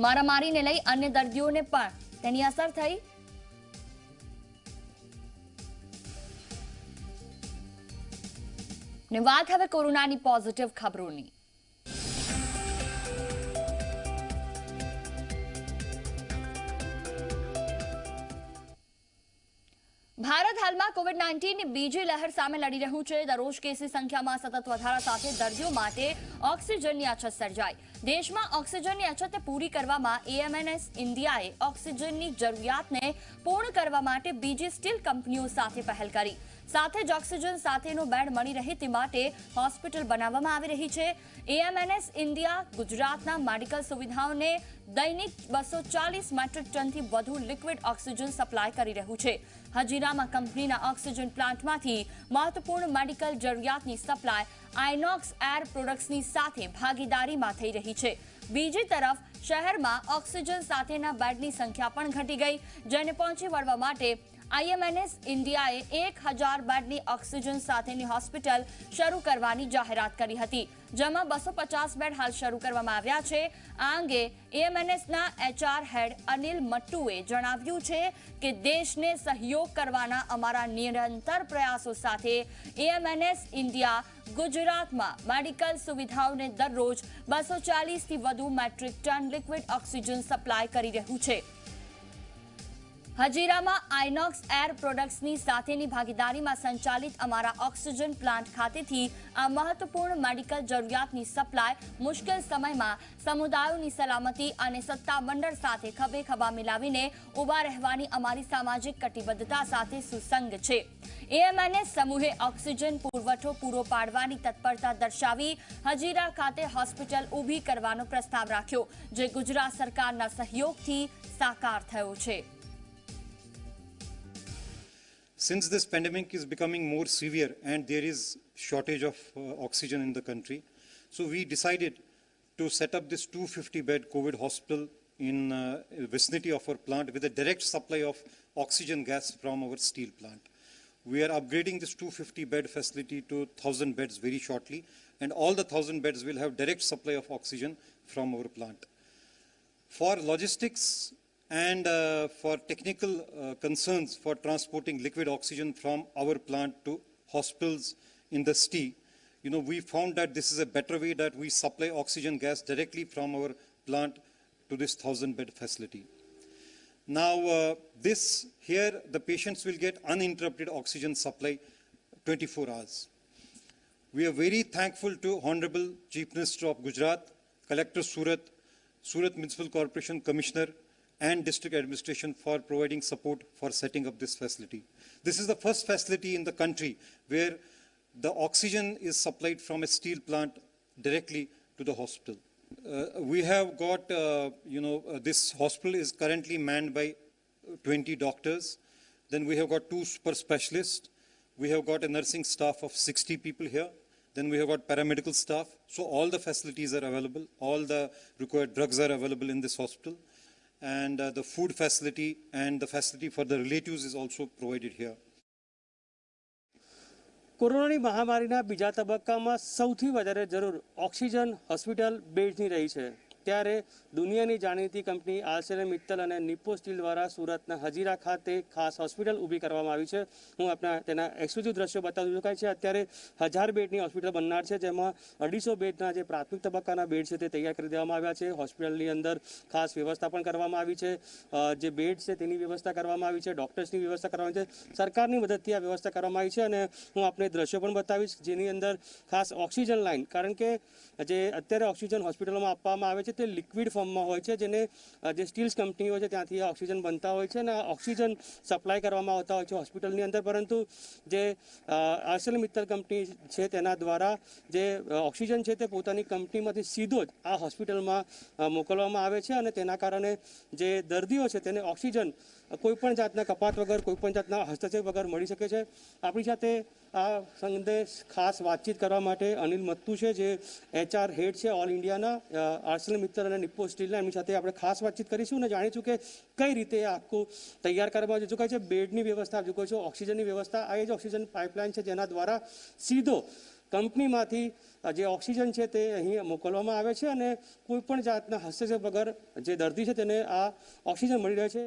મારામારીને લઈ અન્ય દર્દીઓને પણ તેની અસર થઈ। ને વાત હવે કોરોનાની પોઝિટિવ ખબરોની। ભારત હાલમાં કોવિડ-19ની બીજી લહેર સામે લડી રહ્યું છે। દરરોજ કેસની સંખ્યામાં સતત વધારા સાથે દર્દીઓ માટે ઓક્સિજનની અછત સર્જાઈ। દેશમાં ઓક્સિજનની અછત પૂરી કરવામાં એએમએનએસ ઇન્ડિયાએ ઓક્સિજનની જરૂરિયાતને પૂર્ણ કરવા માટે બીજી સ્ટીલ કંપનીઓ સાથે પહેલ કરી। સાથે જ ઓક્સિજન સાથેનો બેડ મળી રહે તે માટે હોસ્પિટલ બનાવવામાં આવી રહી છે। એએમએનએસ ઇન્ડિયા ગુજરાતના મેડિકલ સુવિધાઓને દૈનિક 240 મેટ્રિક ટનથી વધુ લિક્વિડ ઓક્સિજન સપ્લાય કરી રહ્યું છે। હજીરામાં કંપનીના ઓક્સિજન પ્લાન્ટમાંથી મહત્વપૂર્ણ મેડિકલ જરૂરિયાતની સપ્લાય આઇનોક્સ એર પ્રોડક્ટ્સની સાથે ભાગીદારીમાં થઈ રહી છે। બીજી તરફ શહેરમાં ઓક્સિજન સાથેના બેડની સંખ્યા પણ ઘટી ગઈ, જેને પહોંચી વળવા માટે આઈએમએનએસ ઇન્ડિયાએ 1000 બેડની ઓક્સિજન સાથેની હોસ્પિટલ શરૂ કરવાની જાહેરાત કરી હતી, જેમાં 250 બેડ હાલ શરૂ કરવામાં આવ્યા છે। આ અંગે એએમએનએસના એચઆર હેડ અનિલ મટ્ટુએ જણાવ્યું છે કે દેશને સહયોગ કરવાના અમારા નિરંતર પ્રયાસો સાથે એએમએનએસ ઇન્ડિયા ગુજરાતમાં મેડિકલ સુવિધાઓને દરરોજ 240થી વધુ metric ton liquid oxygen supply કરી રહ્યું છે। હજીરામાં આઇનોક્સ એર પ્રોડક્ટ્સની સાથેની ભાગીદારીમાં સંચાલિત અમારા ઓક્સિજન પ્લાન્ટ ખાતેથી આ મહત્વપૂર્ણ મેડિકલ જરૂરિયાતની સપ્લાય મુશ્કેલ સમયમાં સમુદાયોની સલામતી અને સત્તામંડળ સાથે ખભે ખભા મિલાવીને ઊભા રહેવાની અમારી સામાજિક કટિબદ્ધતા સાથે સુસંગ છે। એએમએનએસ સમૂહે ઓક્સિજન પુરવઠો પૂરો પાડવાની તત્પરતા દર્શાવી હજીરા ખાતે હોસ્પિટલ ઊભી કરવાનો પ્રસ્તાવ રાખ્યો, જે ગુજરાત સરકારના સહયોગથી સાકાર થયો છે। Since this pandemic is becoming more severe and there is shortage of oxygen in the country, so we decided to set up this 250-bed COVID hospital in vicinity of our plant with a direct supply of oxygen gas from our steel plant. We are upgrading this 250-bed facility to 1,000 beds very shortly, and all the 1,000 beds will have direct supply of oxygen from our plant. For logistics and for technical concerns for transporting liquid oxygen from our plant to hospitals in the city, we found that this is a better way that we supply oxygen gas directly from our plant to this 1,000-bed facility. Now, here the patients will get uninterrupted oxygen supply 24 hours. We are very thankful to Honorable Chief Minister of Gujarat, Collector Surat Municipal Corporation Commissioner, and district administration for providing support for setting up this facility. This is the first facility in the country where the oxygen is supplied from a steel plant directly to the hospital. We have got, this hospital is currently manned by 20 doctors. Then we have got 2 super specialists. We have got a nursing staff of 60 people here. Then we have got paramedical staff. So all the facilities are available. All the required drugs are available in this hospital. And the food facility and the facility for the relatives is also provided here. કોરોનાની મહામારીના બીજા તબક્કામાં સૌથી વધારે જરૂર oxygen hospital બેડની રહી છે, ત્યારે દુનિયાની જાણીતી કંપની આર્સેલર મિત્તલ અને નિપ્પો સ્ટીલ દ્વારા સુરતના હજીરા ખાતે ખાસ હોસ્પિટલ ઊભી કરવામાં આવી છે। હું આપણા તેના એક્સક્લુઝિવ દ્રશ્યો બતાવી શકાય છે। અત્યારે 1000 બેડની હોસ્પિટલ બનનાર છે, જેમાં 250 બેડના જે પ્રાથમિક તબક્કાના બેડ છે તે તૈયાર કરી દેવામાં આવ્યા છે। હોસ્પિટલની અંદર ખાસ વ્યવસ્થા પણ કરવામાં આવી છે, જે બેડ છે તેની વ્યવસ્થા કરવામાં આવી છે, ડૉક્ટર્સની વ્યવસ્થા કરવામાં આવી છે, સરકારની મદદથી આ વ્યવસ્થા કરવામાં આવી છે। અને હું આપને દ્રશ્યો પણ બતાવીશ, જેની અંદર ખાસ ઓક્સિજન લાઇન, કારણ કે જે અત્યારે ઓક્સિજન હોસ્પિટલોમાં આપવામાં આવે છે તે લિક્વિડ ફોર્મમાં હોય છે, જેને જે સ્ટીલ્સ કંપનીઓ છે ત્યાંથી આ ઓક્સિજન બનતા હોય છે અને આ ઓક્સિજન સપ્લાય કરવામાં આવતા હોય છે હોસ્પિટલની અંદર। પરંતુ જે આર્સેલર મિત્તલ કંપની છે તેના દ્વારા જે ઓક્સિજન છે તે પોતાની કંપનીમાંથી સીધો જ આ હોસ્પિટલમાં મોકલવામાં આવે છે અને તેના કારણે જે દર્દીઓ છે તેને ઓક્સિજન કોઈપણ જાતના કપાત વગર, કોઈપણ જાતના હસ્તક્ષેપ વગર મળી શકે છે। આપણી સાથે આ સંદેશ ખાસ વાતચીત કરવા માટે અનિલ મટ્ટુ છે, જે એચઆર હેડ છે ઓલ ઇન્ડિયાના આર્સેલર મિત્તલ અને નિપ્પો સ્ટીલના। એમની સાથે આપણે ખાસ વાતચીત કરીશું અને જાણીશું કે કઈ રીતે આખું તૈયાર કરવામાં આવે છે। જો કહે છે બેડની વ્યવસ્થા, જો કહે છે ઓક્સિજનની વ્યવસ્થા, આ એ જ ઓક્સિજન પાઇપલાઇન છે જેના દ્વારા સીધો કંપનીમાંથી જે ઓક્સિજન છે તે અહીં મોકલવામાં આવે છે અને કોઈ પણ જાતના હસ્તક્ષેપ વગર જે દર્દી છે તેને આ ઓક્સિજન મળી રહે છે.